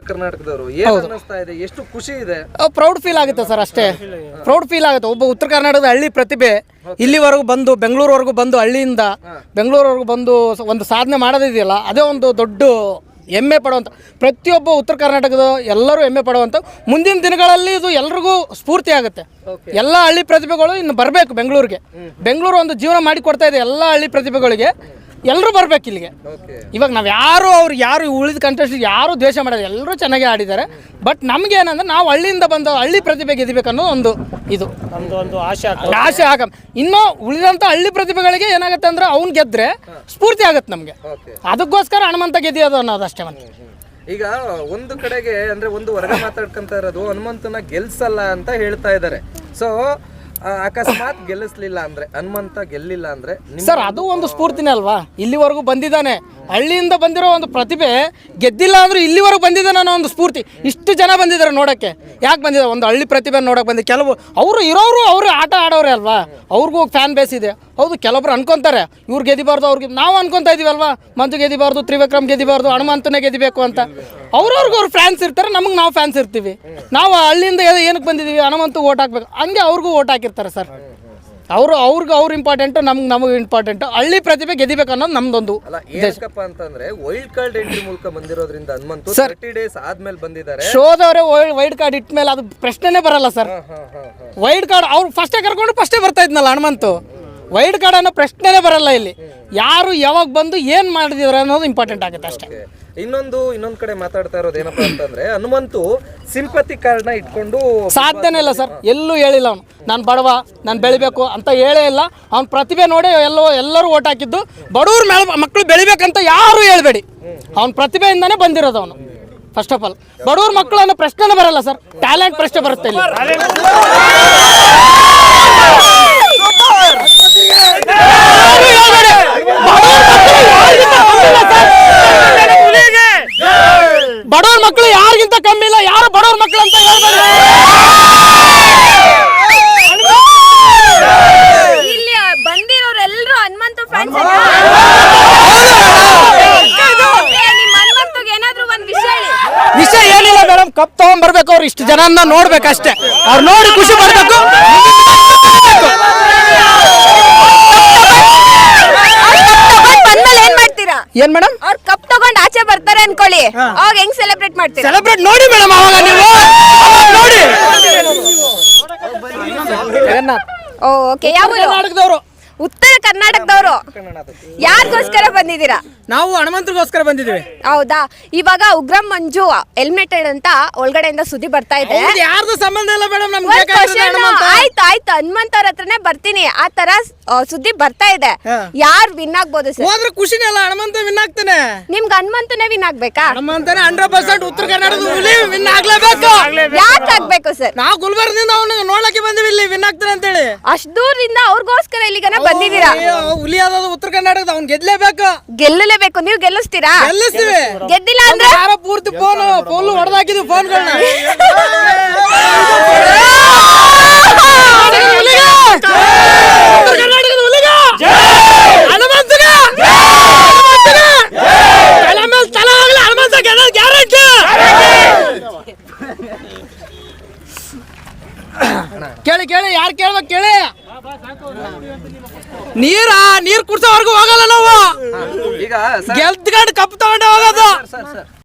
ಕರ್ನಾಟಕದವರು ಏನ್ ಅನ್ನಿಸ್ತಾ ಇದೆ, ಎಷ್ಟು ಖುಷಿ ಇದೆ? ಪ್ರೌಡ್ ಫೀಲ್ ಆಗುತ್ತೆ ಸರ್, ಅಷ್ಟೇ ಪ್ರೌಡ್ ಫೀಲ್ ಆಗುತ್ತೆ. ಒಬ್ಬ ಉತ್ತರ ಕರ್ನಾಟಕದ ಹಳ್ಳಿ ಪ್ರತಿಭೆ ಇಲ್ಲಿವರೆಗೂ ಬಂದು ಬೆಂಗಳೂರವರೆಗೂ ಬಂದು ಹಳ್ಳಿಯಿಂದ ಬೆಂಗಳೂರವರೆಗೂ ಬಂದು ಒಂದು ಸಾಧನೆ ಮಾಡೋದಿದೆಯಲ್ಲ, ಅದೇ ಒಂದು ದೊಡ್ಡ ಹೆಮ್ಮೆ ಪಡುವಂಥ, ಪ್ರತಿಯೊಬ್ಬ ಉತ್ತರ ಕರ್ನಾಟಕದ ಎಲ್ಲರೂ ಹೆಮ್ಮೆ ಪಡುವಂಥ. ಮುಂದಿನ ದಿನಗಳಲ್ಲಿ ಇದು ಎಲ್ರಿಗೂ ಸ್ಫೂರ್ತಿ ಆಗುತ್ತೆ. ಎಲ್ಲ ಹಳ್ಳಿ ಪ್ರತಿಭೆಗಳು ಇನ್ನು ಬರಬೇಕು ಬೆಂಗಳೂರಿಗೆ. ಬೆಂಗಳೂರು ಒಂದು ಜೀವನ ಮಾಡಿ ಕೊಡ್ತಾ ಇದೆ ಎಲ್ಲ ಹಳ್ಳಿ ಪ್ರತಿಭೆಗಳಿಗೆ. ಎಲ್ಲರೂ ಬರ್ಬೇಕು ಇಲ್ಲಿಗೆ. ಇವಾಗ ನಾವು ಯಾರು ಉಳಿದ ಕಂಟೆಸ್ಟ್ ಯಾರು ದ್ವೇಷ ಮಾಡೋದು, ಎಲ್ಲರೂ ಚೆನ್ನಾಗಿ ಆಡಿದ್ದಾರೆ. ಬಟ್ ನಮ್ಗೆ ಏನಂದ್ರೆ ನಾವು ಹಳ್ಳಿಯಿಂದ ಬಂದು ಹಳ್ಳಿ ಪ್ರತಿಭೆ ಗೆದಿಬೇಕು ಅನ್ನೋ ಒಂದು ಇದು ಒಂದು ಆಸೆ ಆಗ. ಇನ್ನು ಉಳಿದಂಥ ಹಳ್ಳಿ ಪ್ರತಿಭೆಗಳಿಗೆ ಏನಾಗುತ್ತೆ ಅಂದ್ರೆ ಅವ್ನು ಗೆದ್ರೆ ಸ್ಫೂರ್ತಿ ಆಗುತ್ತೆ ನಮಗೆ. ಅದಕ್ಕೋಸ್ಕರ ಹನುಮಂತ ಗೆದಿಯೋದು ಅನ್ನೋದು ಅಷ್ಟೇ. ಈಗ ಒಂದು ಕಡೆಗೆ ಅಂದ್ರೆ ಒಂದು ವರ್ಗ ಮಾತಾಡ್ಕೊಂತ ಇರೋದು ಹನುಮಂತನ ಗೆಲ್ಸಲ್ಲ ಅಂತ ಹೇಳ್ತಾ ಇದ್ದಾರೆ. ಸೊ ಅಕಸ್ಮಾತ್ ಗೆಲ್ಲಿಸ್ಲಿಲ್ಲ ಅಂದ್ರೆ, ಹನುಮಂತ ಗೆಲ್ಲಿಲ್ಲ ಅಂದ್ರೆ ಸರ್ ಅದು ಒಂದು ಸ್ಫೂರ್ತಿನೇ ಅಲ್ವಾ. ಇಲ್ಲಿವರೆಗೂ ಬಂದಿದ್ದಾನೆ, ಹಳ್ಳಿಯಿಂದ ಬಂದಿರೋ ಒಂದು ಪ್ರತಿಭೆ ಗೆದ್ದಿಲ್ಲ ಅಂದ್ರೆ ಇಲ್ಲಿವರೆಗೂ ಬಂದಿದ್ದಾನೆ ಅನ್ನೋ ಒಂದು ಸ್ಫೂರ್ತಿ. ಇಷ್ಟು ಜನ ಬಂದಿದ್ದಾರೆ ನೋಡೋಕ್ಕೆ. ಯಾಕೆ ಬಂದಿದ್ದಾರೆ? ಒಂದು ಹಳ್ಳಿ ಪ್ರತಿಭೆ ನೋಡೋಕೆ ಬಂದು ಕೆಲವು ಅವರು ಆಟ ಆಡೋರೆ ಅಲ್ವಾ, ಅವ್ರಿಗೂ ಫ್ಯಾನ್ ಬೇಸ್ ಇದೆ. ಹೌದು, ಕೆಲವೊಬ್ರು ಅನ್ಕೊಂತಾರೆ ಇವ್ರು ಗೆದಿಬಾರ್ದು, ಅವ್ರಿಗೆ ನಾವು ಅನ್ಕೊಂತಾ ಇದೀವಲ್ವಾ, ಮಂಜು ಗೆದಿಬಾರ್ದು, ತ್ರಿವಿಕ್ರಮ್ ಗೆದಿಬಾರ್ದು, ಹನುಮಂತನೇ ಗೆದಿಬೇಕು ಅಂತ. ಅವ್ರವ್ರು ಫ್ಯಾನ್ಸ್ ಇರ್ತಾರೆ, ನಮಗೆ ನಾವು ಫ್ಯಾನ್ಸ್ ಇರ್ತೀವಿ. ನಾವು ಹಳ್ಳಿಯಿಂದ ಏನಕ್ಕೆ ಬಂದಿದ್ದೀವಿ, ಹನುಮಂತ ಓಟ್ ಹಾಕ್ಬೇಕು, ಹಂಗೆ ಅವ್ರಿಗೂ ಓಟ್ ಹಾಕಿರ್ತಾರೆ ಸರ್. ಅವ್ರು ಇಂಪಾರ್ಟೆಂಟು, ನಮಗೆ ಇಂಪಾರ್ಟೆಂಟು. ಹಳ್ಳಿ ಪ್ರತಿಭೆ ಗೆದಿಬೇಕು ಅನ್ನೋದು ನಮ್ದೊಂದು ಏನಕ್ಕಪ್ಪ ಅಂತಂದ್ರೆ ವೈಲ್ಡ್ ಕಾರ್ಡ್ ಎಂಟ್ರಿ ಮೂಲಕ ಬಂದಿರೋದ್ರಿಂದ ಹನುಮಂತು 30 ಡೇಸ್ ಆದ್ಮೇಲೆ ಬಂದಿದ್ದಾರೆ. ಶೋದವರೇ ವೈಲ್ಡ್ ಕಾರ್ಡ್ ಇಟ್ಮೇಲೆ ಅದು ಪ್ರಶ್ನೆನೇ ಬರಲ್ಲ ಸರ್. ವೈಲ್ಡ್ ಕಾರ್ಡ್ ಅವ್ರು ಫಸ್ಟೇ ಕರ್ಕೊಂಡು ಫಸ್ಟೇ ಬರ್ತಾ ಇದ್ನಲ್ಲ ಹನುಮಂತು. ವೈಲ್ಡ್ ಕಾರ್ಡ್ ಅನ್ನೋ ಪ್ರಶ್ನೆನೇ ಬರಲ್ಲ ಇಲ್ಲಿ. ಯಾರು ಯಾವಾಗ ಬಂದು ಏನು ಮಾಡಿದಿವ್ರೆ ಅನ್ನೋದು ಇಂಪಾರ್ಟೆಂಟ್ ಆಗುತ್ತೆ ಅಷ್ಟೇ. ಇನ್ನೊಂದು ಕಡೆ ಮಾತಾಡ್ತಾ ಇರೋದು ಏನಪ್ಪಾ ಅಂತಂದ್ರೆ ಹನುಮಂತು ಸಿಂಪತಿ ಕಾರ್ಡ್ನ ಇಟ್ಕೊಂಡು ಸಾಧ್ಯನೇ ಇಲ್ಲ ಸರ್. ಎಲ್ಲೂ ಹೇಳಿಲ್ಲ ಅವನು ನಾನು ಬಡವ, ನಾನು ಬೆಳಿಬೇಕು ಅಂತ ಹೇಳೇ ಇಲ್ಲ. ಅವ್ನ ಪ್ರತಿಭೆ ನೋಡಿ ಎಲ್ಲರೂ ಓಟ್ ಹಾಕಿದ್ದು. ಬಡವ್ರ ಮಕ್ಕಳು ಬೆಳಿಬೇಕಂತ ಯಾರು ಹೇಳ್ಬೇಡಿ, ಅವ್ನ ಪ್ರತಿಭೆಯಿಂದಾನೇ ಬಂದಿರೋದು ಅವನು. ಫಸ್ಟ್ ಆಫ್ ಆಲ್ ಬಡವ್ರ ಮಕ್ಕಳು ಅನ್ನೋ ಪ್ರಶ್ನೆನೇ ಬರಲ್ಲ ಸರ್, ಟ್ಯಾಲೆಂಟ್ ಪ್ರಶ್ನೆ ಬರುತ್ತೆ ಇಲ್ಲಿ. ಬಡವ್ರ ಮಕ್ಕಳು ಯಾರಿಗಿಂತ ಕಮ್ಮಿ ಇಲ್ಲ, ಯಾರು ಬಡವ್ರ ಮಕ್ಕಳು ಅಂತ ಹೇಳ್ಬೇಡಿ. ಇಲ್ಲಿ ಬಂದಿರೋರೆಲ್ಲರೂ ಹನುಮಂತ ಫ್ಯಾನ್ಸ್. ಏನಾದ್ರೂ ಒಂದು ವಿಷಯ ಏನಿಲ್ಲ ಮೇಡಮ್, ಕಪ್ ತಗೊಂಡ್ ಬರ್ಬೇಕು. ಅವ್ರು ಇಷ್ಟು ಜನನ್ನ ನೋಡ್ಬೇಕಷ್ಟೇ, ಅವ್ರು ನೋಡಿ ಖುಷಿ ಪಡ್ಬೇಕು. ಏನ್ ಮೇಡಮ್, ಅವ್ರು ಕಪ್ ತಗೊಂಡ್ ಆಚೆ ಬರ್ತಾರೆ ಅನ್ಕೊಳ್ಳಿ, ಅವಾಗ ಹೆಂಗ್ ಸೆಲೆಬ್ರೇಟ್ ಮಾಡ್ತೀರಾ? ಸೆಲೆಬ್ರೇಟ್ ನೋಡಿ ಮೇಡಮ್, ಅವಾಗ ನೀವು ನೋಡಿ. ಓಕೆ, ಯಾವ ಕರ್ನಾಟಕದವರು? ಉತ್ತರ ಕರ್ನಾಟಕದವರು. ಯಾರಿಗೋಸ್ಕರ ಬಂದಿದ್ದೀರಾ? ನಾವು ಹನುಮಂತರಿಗೋಸ್ಕರ ಬಂದಿದ್ದೀವಿ. ಹೌದಾ? ಇವಾಗ ಉಗ್ರಂ ಮಂಜು ಎಲ್ಮೆಟೆಡ್ ಅಂತ ಒಳಗಡೆಯಿಂದ ಸುದ್ದಿ ಬರ್ತಾ ಇದೆ. ಯಾರ್ದು ಸಂಬಂಧ ಇಲ್ಲ ಮೇಡಮ್, ಆಯ್ತು ಹನುಮಂತ ಅವ್ರ ಹತ್ರನೇ ಬರ್ತೀನಿ. ಆ ತರ ಸುದ್ದಿ ಬರ್ತಾ ಇದೆ. ಯಾರು ವಿನ್ ಆಗ್ಬೋದು ಸರ್? ಹೋದ್ರೆ ಖುಷಿನೇ ಅಲ್ಲ, ಹನುಮಂತ ವಿನ್ ಆಗ್ತಾನೆ. ನಿಮ್ಗೆ ಹನುಮಂತನೇ ವಿನ್ ಆಗ್ಬೇಕಾ? ಹನುಮಂತನೇ 100% ಉತ್ತರ ಕರ್ನಾಟಕದ ಹುಲಿ ವಿನ್ ಆಗ್ಲೇಬೇಕು. ಯಾಕೆ ಆಗ್ಬೇಕು ಸರ್? ನಾವು ಗುಲ್ಬರ್ಗದಿಂದ ಅವನು ನೋಡಕ್ಕೆ ಬಂದಿವಿ, ಇಲ್ಲಿ ವಿನ್ ಆಗ್ತಾನೆ ಅಂತ ಹೇಳಿ. ಅಷ್ಟು ದೂರದಿಂದ ಅವ್ರಿಗೋಸ್ಕರ ಇಲ್ಲಿಗನ ಬಂದಿದ್ದೀರಾ? ಹುಲಿ ಆದದು ಉತ್ತರ ಕರ್ನಾಟಕದ, ಅವ್ನು ಗೆದ್ಲೇಬೇಕು. ಗೆಲ್ಲಲೇಬೇಕು. ನೀವು ಗೆಲ್ಲಿಸ್ತೀರಾ? ಗೆಲ್ಲಿಸ್ತೀವಿ. ಗೆದ್ದಿಲ್ಲ ಅಂದ್ರೆ ಯಾರೋ ಪೂರ್ತಿ ಫೋನ್ ಹೊಡೆದಾಕಿದ್ವಿ ಫೋನ್ಗಳನ್ನ. ಕೇಳಿ ಯಾರು ಕೇಳ್ಬೇಕು ಕೇಳಿ. ನೀರ್ ಕುಡ್ಸೋವರೆಗೂ ಹೋಗಲ್ಲ ನಾವು. ಈಗ ಗೆಲ್ತ್ಕೊಂಡು ಕಪ್ ತಗೊಂಡೆ ಹೋಗೋದು.